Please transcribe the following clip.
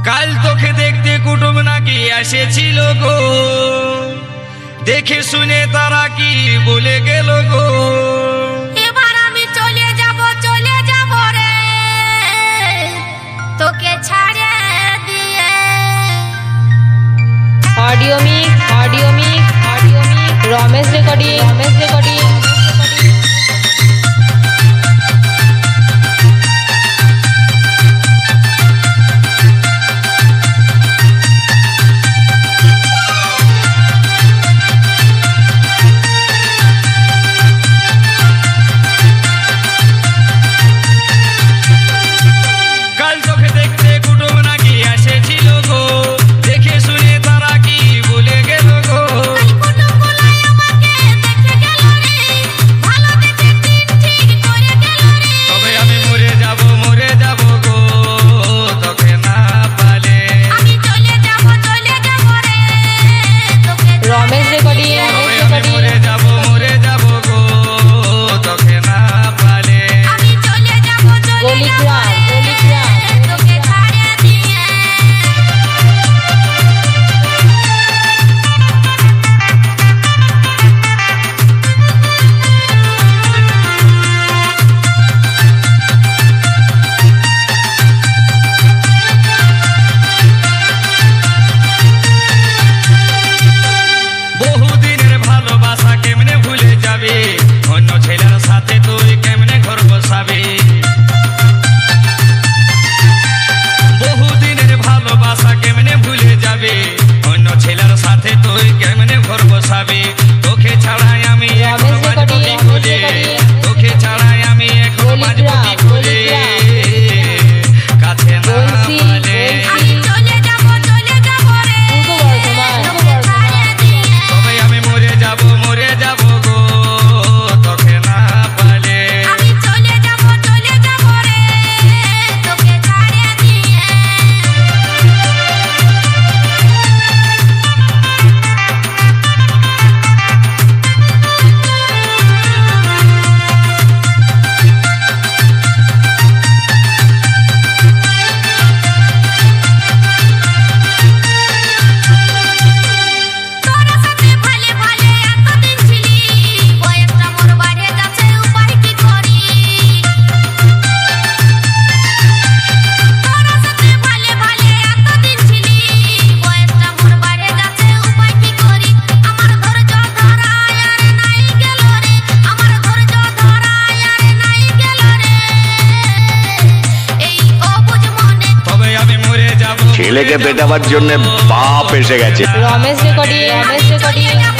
কাল তোকে দেখতে কুটুম নাকি এসেছিল গো, দেখে শুনে তারা কি বলে গেল গো। এবার আমি চলে যাব রে তোকে ছাড়ে দিয়ে। অডিও মিক্স রমেশ রেকর্ডিং কাল তোকে দেখতে কুটুম নাকি এসেছিল গো, দেখে শুনে তারা কি বলে গেল গো। কাল কুটুমগুলাই আমাকে দেখে গেল রে, ভালো দেখে দিন ঠিক করে গেল রে। তবে আমি মরে যাব গো, তোকে না পালে। আমি চলে যাব রে তোকে রমেশ রেকর্ডিং তবে আমি মরে যাব গো, তোকে না পালে। আমি চলে যাব গলিগ্রাম তোকে ছাড়ে দিয়ে। বহুদিনের ভালোবাসা কেমনে ভুলে যাবে, অন্য ছেলের সাথে তুই কেমনে ঘর বসাবি। বহুদিনের ভালোবাসা কেমনে ভুলে যাবে, অন্য ছেলের সাথে তুই কেমনে ঘর বসাবি। তোকে ছাড়াই আমি এখন বাঁচব কি করে, তোকে ছাড়াই আমি এখন বাঁচব কি করে, কাছে না পালে। আমি চলে যাব রে পূর্ব বর্ধমান তোকে ছাড়ে দিয়ে। তবে আমি মরে যাব গো, তোকে না পালে। আমি চলে যাব রে তোকে ছাড়ে দিয়ে। তোর সাথে ভালে এতদিন ছিলি, বয়সটা মোর বাড়ে যাচ্ছে উপায় কি করি। তোর সাথে ভালে এতদিন ছিলি, বয়সটা মোর বাড়ে যাচ্ছে উপায় কি করি। আমার ধৈর্য ধরায় আর নাই গেল রে, আমার ধৈর্য ধরায় আর নাই গেল রে। এই অবুঝ মনে তবে আমি মরে যাব ছেলেকে পেটাবার জন্য বাপ এসে গেছে। রমেশ রেকর্ডিং চলে যাব